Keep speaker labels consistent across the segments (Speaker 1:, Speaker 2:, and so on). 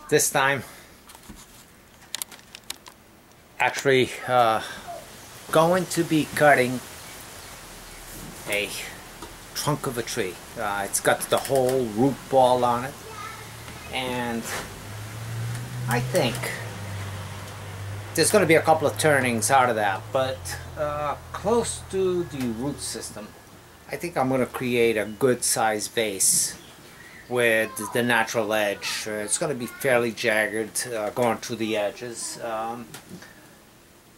Speaker 1: This time actually going to be cutting a trunk of a tree. It's got the whole root ball on it, and I think there's going to be a couple of turnings out of that, but close to the root system I think I'm going to create a good size vase with the natural edge. It's going to be fairly jagged going through the edges.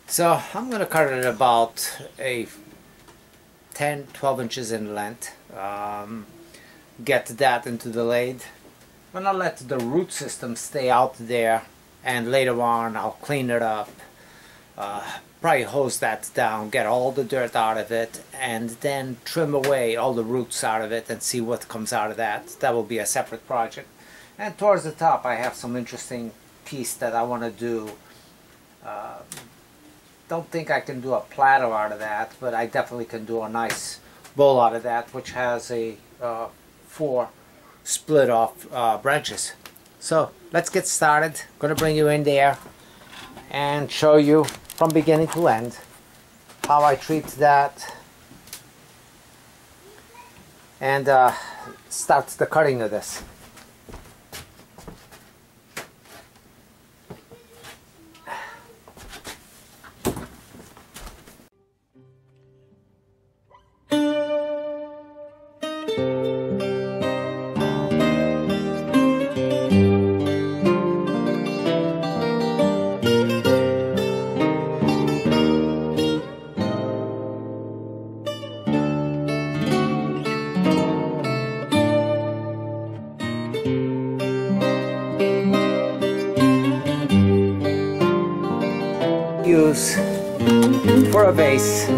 Speaker 1: So I'm going to cut it about a 10-12 inches in length. Get that into the lathe. I'm going to let the root system stay out there, and later on I'll clean it up. Probably hose that down, get all the dirt out of it, and then trim away all the roots out of it and see what comes out of that. That will be a separate project. And towards the top I have some interesting piece that I want to do. Don't think I can do a platter out of that, but I definitely can do a nice bowl out of that, which has a 4 split off branches. So let's get started. I'm going to bring you in there and show you from beginning to end how I treat that and start the cutting of this. Use for a vase,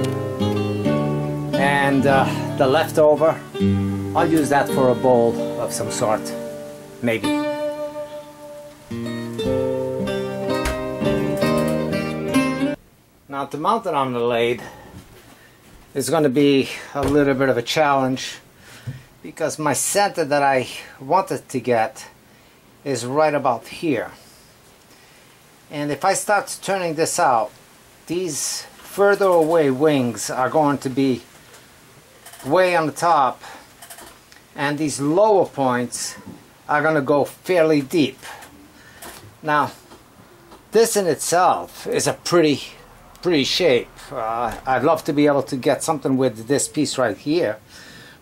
Speaker 1: and the leftover I'll use that for a bowl of some sort, maybe. Now to mount it on the lathe is going to be a little bit of a challenge, because my center that I wanted to get is right about here. And if I start turning this out, these further away wings are going to be way on the top, and these lower points are going to go fairly deep. Now, this in itself is a pretty shape. I'd love to be able to get something with this piece right here,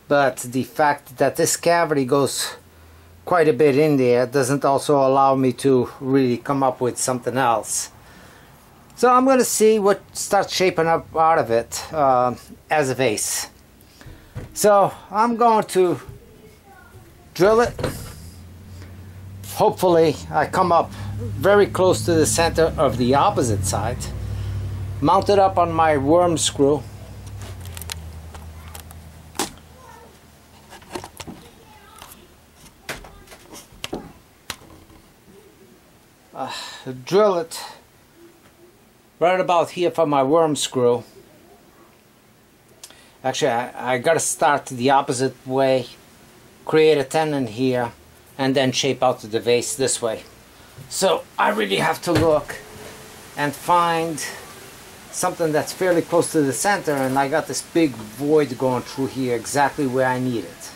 Speaker 1: but the fact that this cavity goes quite a bit in there doesn't also allow me to really come up with something else. So I'm going to see what starts shaping up out of it as a vase. So I'm going to drill it. Hopefully I come up very close to the center of the opposite side. Mount it up on my worm screw. Drill it right about here for my worm screw. Actually, I gotta start the opposite way, create a tenon here, and then shape out the vase this way. So I really have to look and find something that's fairly close to the center, and I got this big void going through here exactly where I need it.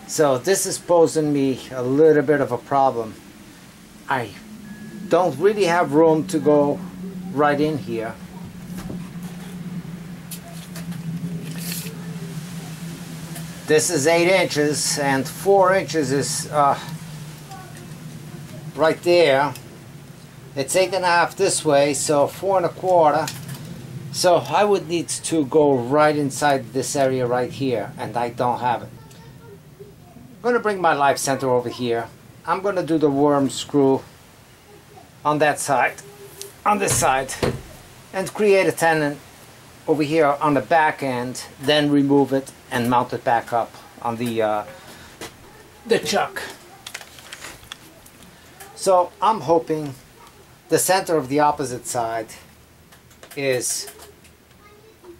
Speaker 1: So this is posing me a little bit of a problem. I don't really have room to go right in here. This is 8 inches, and 4 inches is right there. It's 8.5 this way, so 4 1/4. So I would need to go right inside this area right here, and I don't have it. I'm going to bring my live center over here. I'm going to do the worm screw on that side, on this side, and create a tenon over here on the back end, then remove it and mount it back up on the chuck. So I'm hoping the center of the opposite side is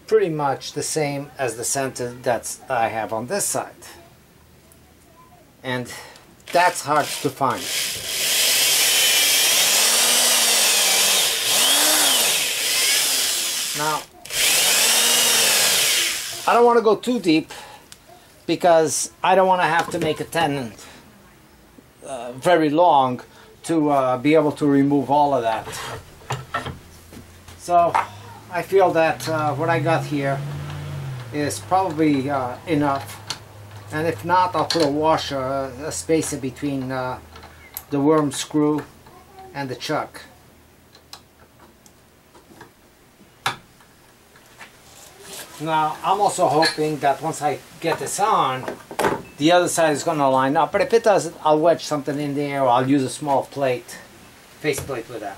Speaker 1: pretty much the same as the center that I have on this side, and that's hard to find. Now, I don't want to go too deep because I don't want to have to make a tenon very long to be able to remove all of that. So I feel that what I got here is probably enough, and if not, I'll put a washer, a spacer between the worm screw and the chuck. Now I'm also hoping that once I get this on, the other side is going to line up, but if it doesn't, I'll wedge something in there, or I'll use a small plate, faceplate with that.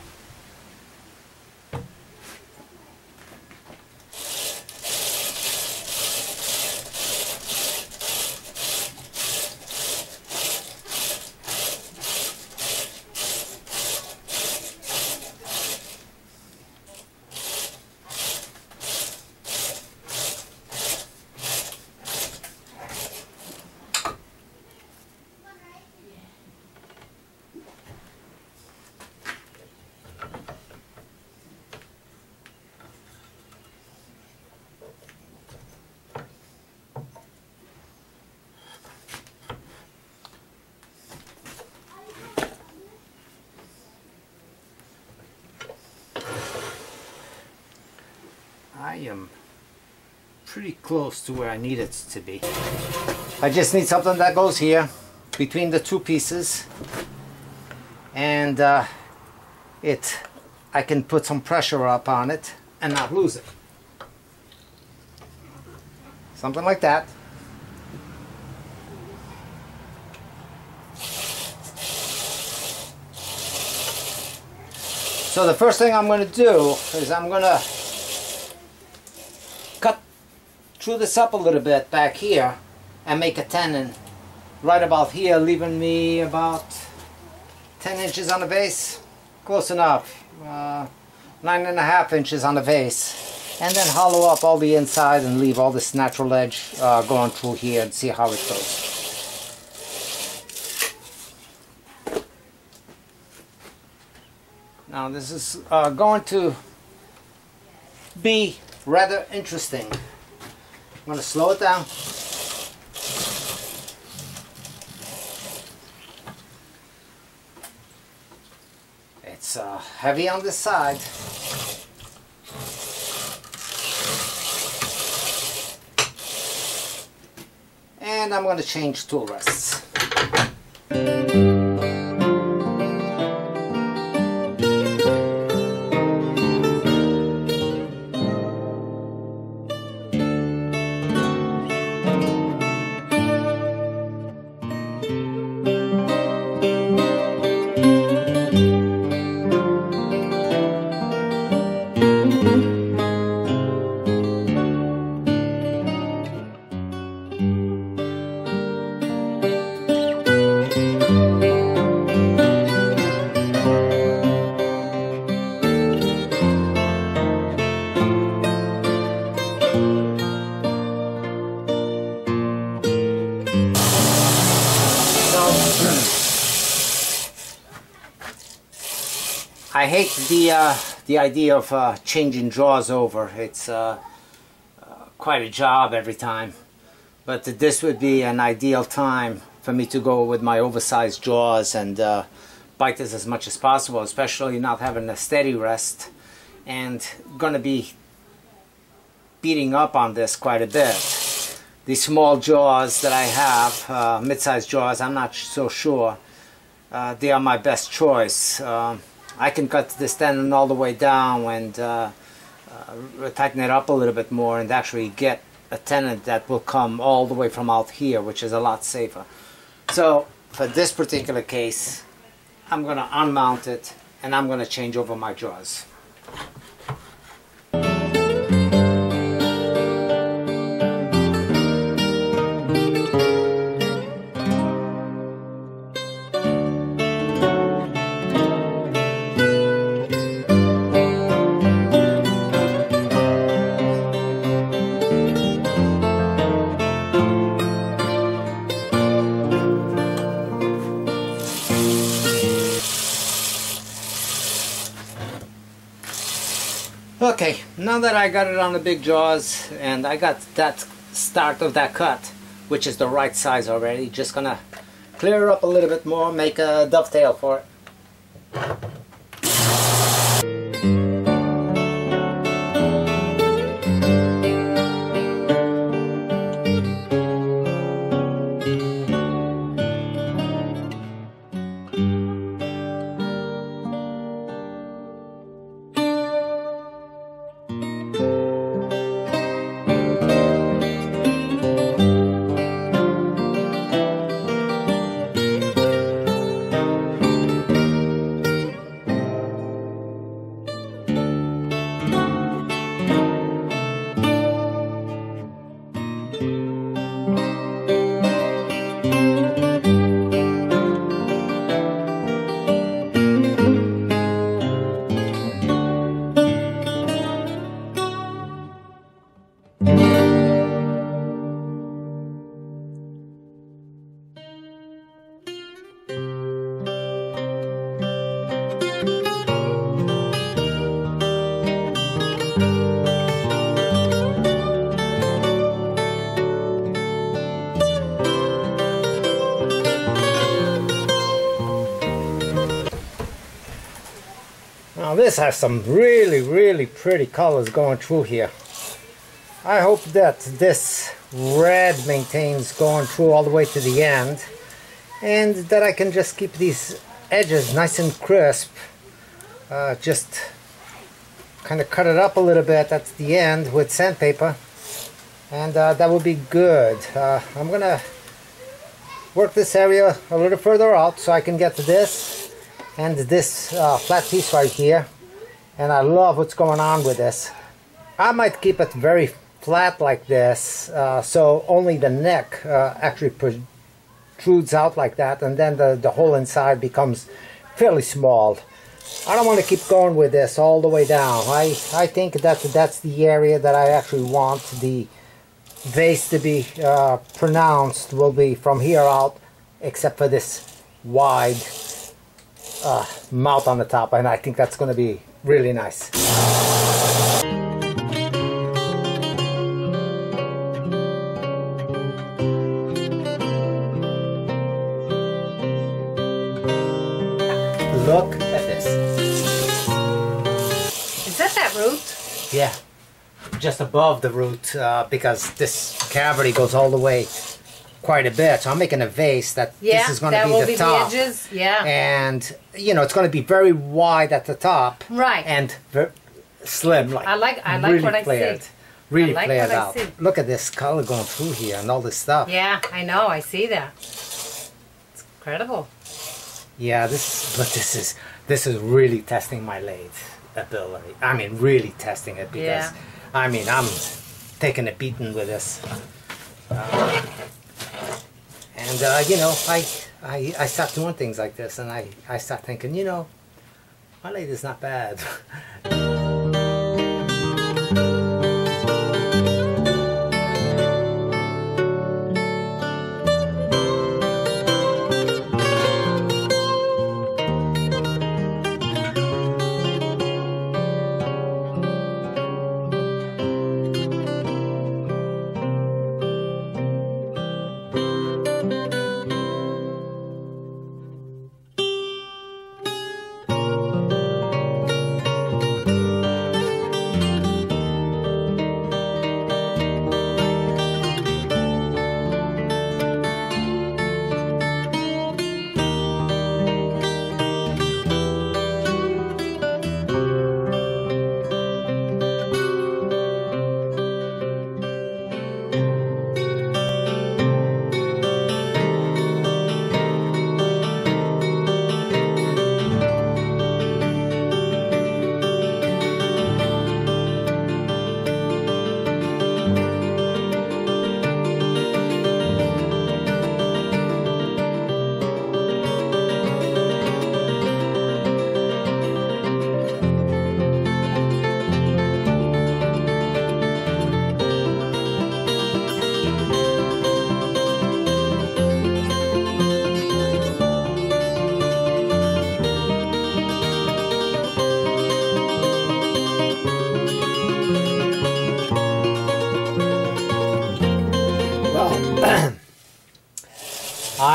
Speaker 1: I am pretty close to where I need it to be. I just need something that goes here between the two pieces, and I can put some pressure up on it and not lose it. Something like that. So the first thing I'm going to do is I'm going to cut through this up a little bit back here and make a tenon right about here, leaving me about 10 inches on the vase. Close enough. 9.5 inches on the vase. And then hollow up all the inside and leave all this natural edge going through here and see how it goes. Now this is going to be rather interesting. I'm going to slow it down. It's heavy on this side. And I'm going to change tool rests. I hate the idea of changing jaws over. It's quite a job every time, but this would be an ideal time for me to go with my oversized jaws and bite this as much as possible, especially not having a steady rest and going to be beating up on this quite a bit. These small jaws that I have, mid-sized jaws, I'm not so sure they are my best choice. I can cut this tenon all the way down and tighten it up a little bit more and actually get a tenon that will come all the way from out here, which is a lot safer. So for this particular case, I'm going to unmount it and I'm going to change over my jaws. Okay, now that I got it on the big jaws and I got that start of that cut, which is the right size already, just gonna clear it up a little bit more, make a dovetail for it. Now this has some really pretty colors going through here. I hope that this red maintains going through all the way to the end, and that I can just keep these edges nice and crisp. Just kind of cut it up a little bit at the end with sandpaper, and that would be good. I'm gonna work this area a little further out so I can get to this and this flat piece right here, and I love what's going on with this. I might keep it very flat like this, so only the neck actually protrudes out like that, and then the whole inside becomes fairly small. I don't want to keep going with this all the way down. I think that that's the area that I actually want the vase to be pronounced, will be from here out, except for this wide mouth on the top, and I think that's going to be really nice. Look at this.
Speaker 2: Is that root?
Speaker 1: Yeah, just above the root, because this cavity goes all the way quite a bit. So I'm making a vase that this is going to be the top.
Speaker 2: The edges. Yeah.
Speaker 1: And you know, it's going to be very wide at the top.
Speaker 2: Right.
Speaker 1: And very slim, like
Speaker 2: I like
Speaker 1: really
Speaker 2: what
Speaker 1: flared.
Speaker 2: I see.
Speaker 1: Really
Speaker 2: I like
Speaker 1: flared
Speaker 2: what I
Speaker 1: out.
Speaker 2: see.
Speaker 1: Look at this color going through here and all this stuff.
Speaker 2: Yeah, I know. I see that. It's incredible.
Speaker 1: Yeah, this is really testing my lathe ability. I mean, really testing it, because I mean, I'm taking a beating with this. You know, I start doing things like this, and I start thinking, you know, my lathe is not bad.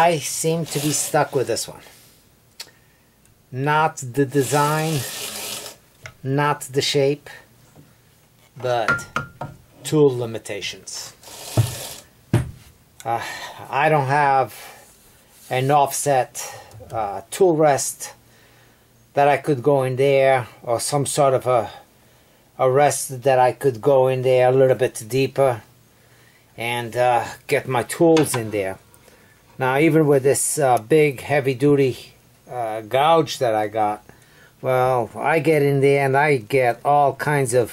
Speaker 1: I seem to be stuck with this one. Not the design, not the shape, but tool limitations. I don't have an offset tool rest that I could go in there, or some sort of a rest that I could go in there a little bit deeper and get my tools in there. Now, even with this big heavy-duty gouge that I got, well, I get in there and I get all kinds of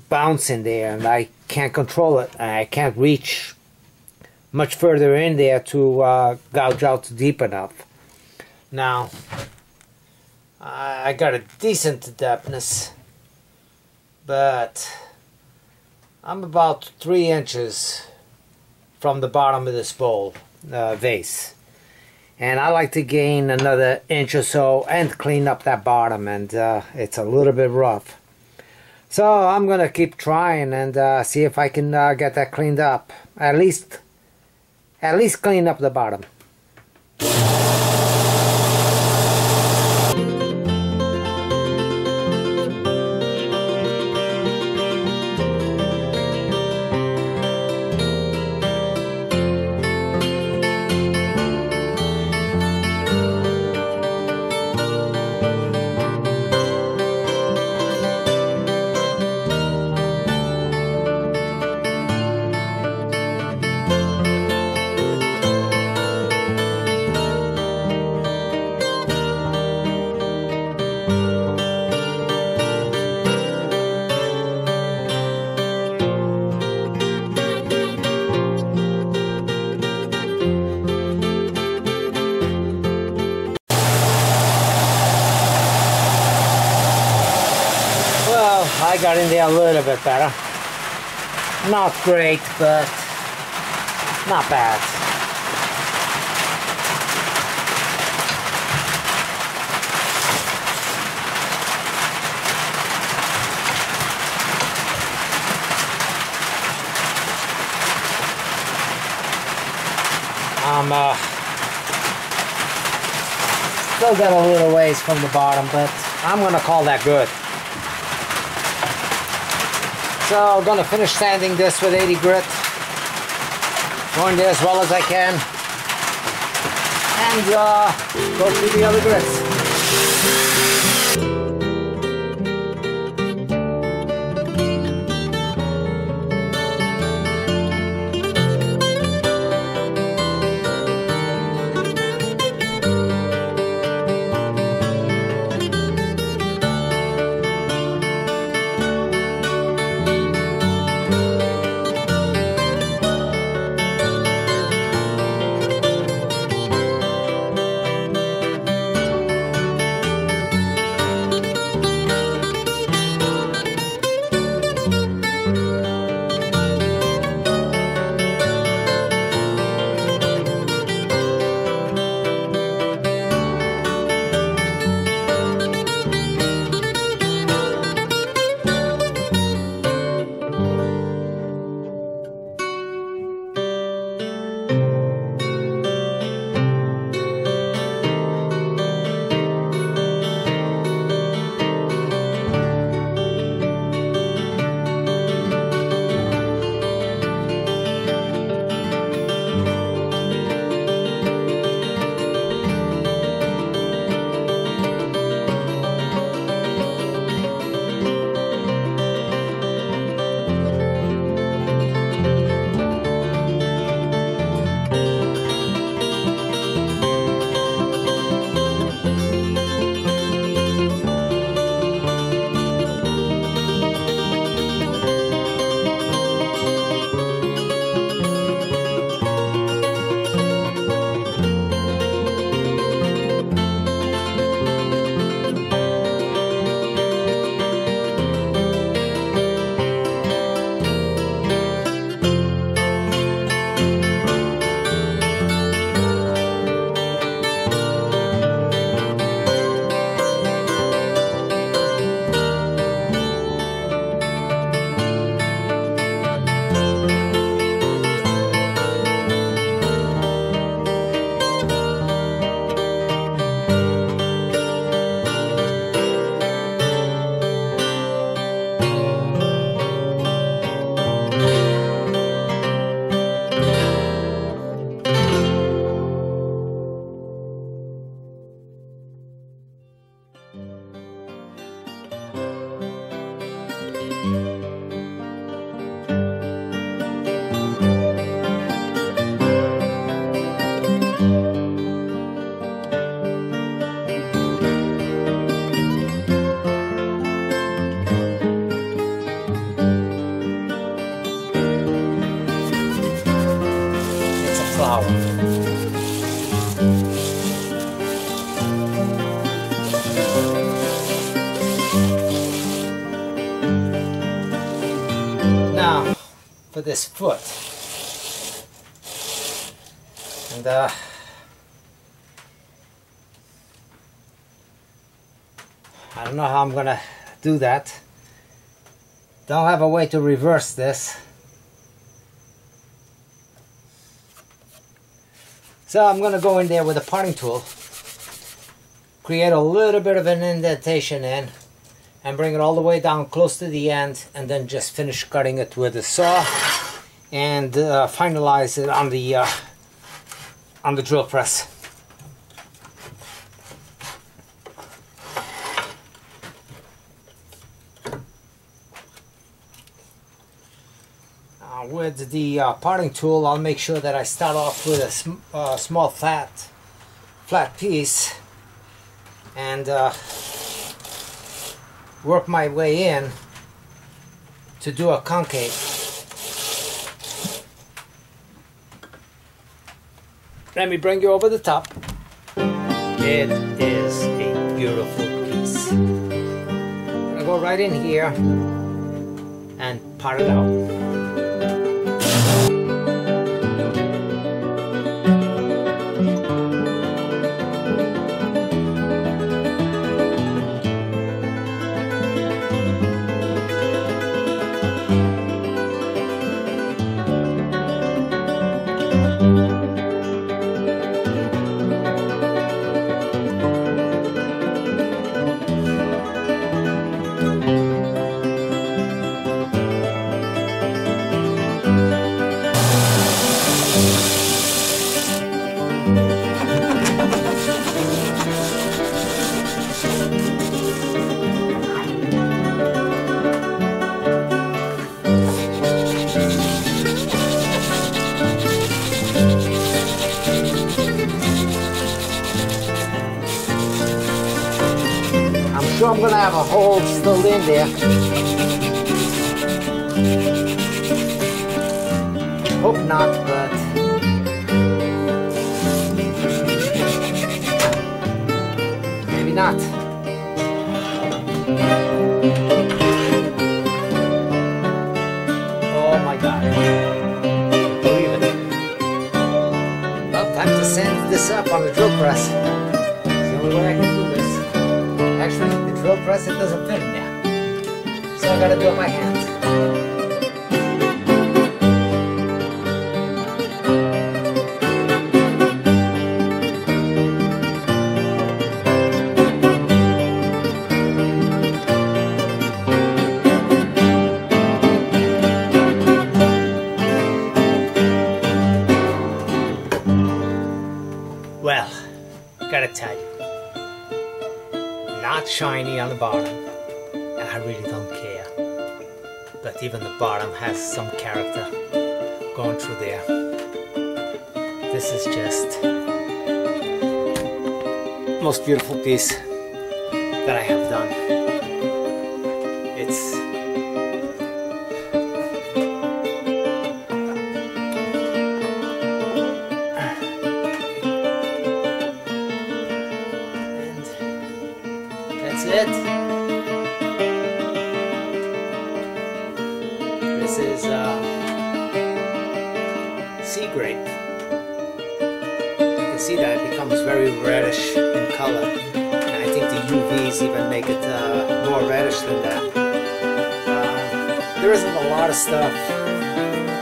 Speaker 1: bounce in there, and I can't control it. I can't reach much further in there to gouge out deep enough. Now, I got a decent depthness, but I'm about 3 inches from the bottom of this bowl vase, and I like to gain another inch or so and clean up that bottom, and it's a little bit rough. So I'm gonna keep trying and see if I can get that cleaned up. At least clean up the bottom. I got in there a little bit better. Not great, but not bad. I'm still got a little ways from the bottom, but I'm gonna call that good. So I'm gonna finish sanding this with 80 grit, going there as well as I can, and go through the other grits. for this foot. And I don't know how I'm gonna do that. Don't have a way to reverse this. So I'm gonna go in there with a parting tool, create a little bit of an indentation in, and bring it all the way down close to the end, and then just finish cutting it with a saw and finalize it on the drill press. With the parting tool, I'll make sure that I start off with a small flat piece and work my way in to do a concave. Let me bring you over the top. It is a beautiful piece. I'm gonna go right in here and part it out. I'm gonna have a hole still in there. Hope not, but maybe not. Oh my God. Believe it. Well, time to sand this up on the drill press. It's the only way I can do this. Actually, the drill press, it doesn't fit in there. So I gotta do it by hand. Well, gotta tell you, not shiny on the bottom, and I really don't care. But even the bottom has some character going through there. This is just the most beautiful piece that I have done. It's it. This is Sea Grape. You can see that it becomes very reddish in color, and I think the UVs even make it more reddish than that. There isn't a lot of stuff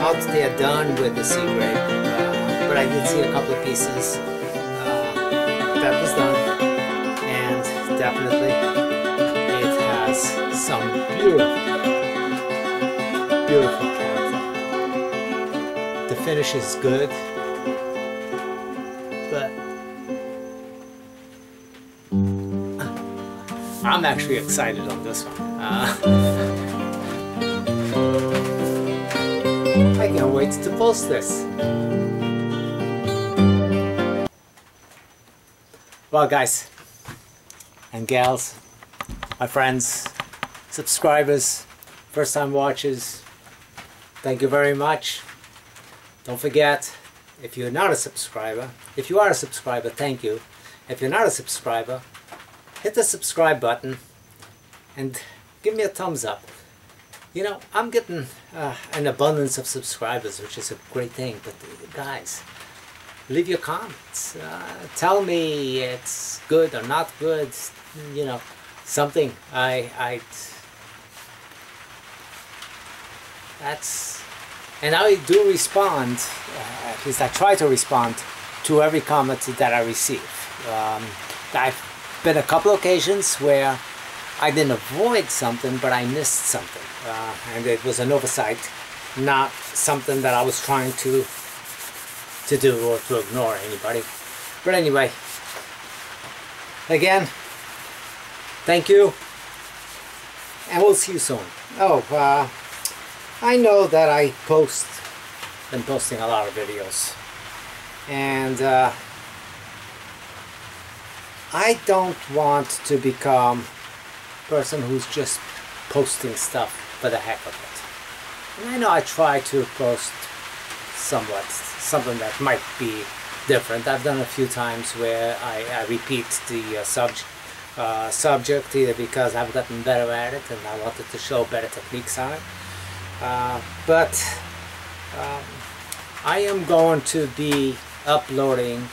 Speaker 1: out there done with the Sea Grape, but I did see a couple of pieces that was done, and definitely some beautiful, beautiful character. The finish is good, but I'm actually excited on this one. I can't wait to post this. Well, guys and gals, my friends, subscribers, first time watchers, thank you very much. Don't forget, if you're not a subscriber, if you are a subscriber, thank you. If you're not a subscriber, hit the subscribe button and give me a thumbs up. You know, I'm getting an abundance of subscribers, which is a great thing. But guys, leave your comments. Tell me it's good or not good. You know, something. And I do respond. At least I try to respond to every comment that I receive. I've been a couple occasions where I didn't avoid something, but I missed something. And it was an oversight, not something that I was trying to do or to ignore anybody. But anyway, again, thank you, and we'll see you soon. Oh, I know that I been posting a lot of videos, and I don't want to become a person who's just posting stuff for the heck of it. And I know I try to post something that might be different. I've done a few times where I repeat the subject, either because I've gotten better at it and I wanted to show better techniques on it. But I am going to be uploading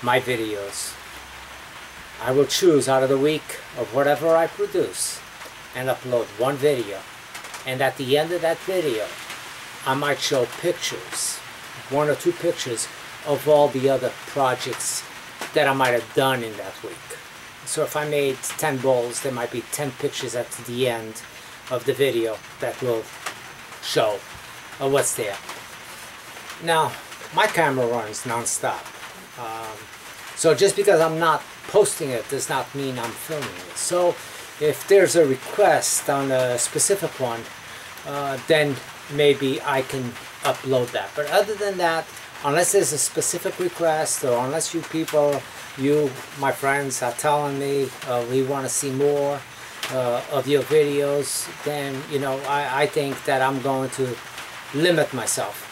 Speaker 1: my videos. I will choose out of the week of whatever I produce and upload one video. And at the end of that video, I might show pictures, 1 or 2 pictures of all the other projects that I might have done in that week. So if I made 10 bowls, there might be 10 pictures at the end of the video that will show what's there. Now, my camera runs non-stop. So just because I'm not posting it does not mean I'm filming it. So if there's a request on a specific one, then maybe I can upload that. But other than that, unless there's a specific request, or unless you people, my friends, are telling me we want to see more of your videos, then, you know, I think that I'm going to limit myself.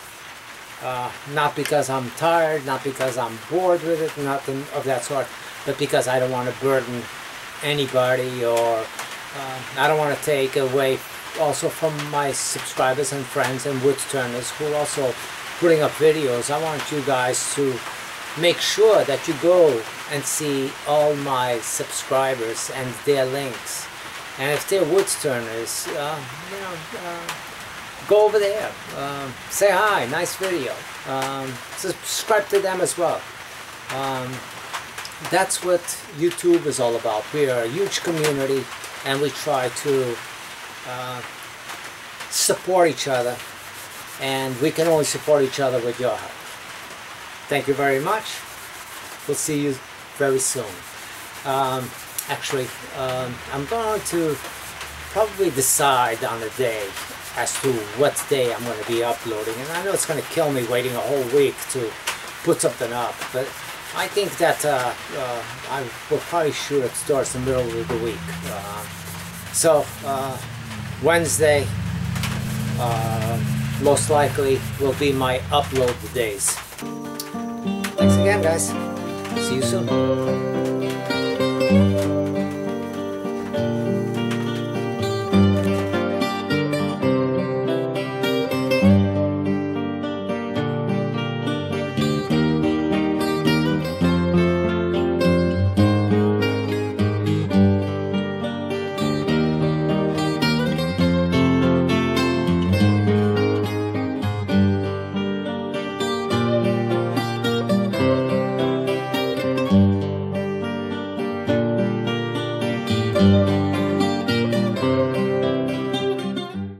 Speaker 1: Not because I'm tired, not because I'm bored with it, nothing of that sort, but because I don't want to burden anybody, or I don't want to take away also from my subscribers and friends and wood turners who are also putting up videos. I want you guys to make sure that you go and see all my subscribers and their links. And if they're wood turners, you know, go over there, say hi, nice video, subscribe to them as well. That's what YouTube is all about. We are a huge community, and we try to support each other, and we can only support each other with your help. Thank you very much. We'll see you very soon. Actually, I'm going to probably decide on a day as to what day I'm going to be uploading, and I know it's going to kill me waiting a whole week to put something up, but I think that I will probably shoot it towards the middle of the week. So Wednesday most likely will be my upload days. Thanks again, guys. See you soon.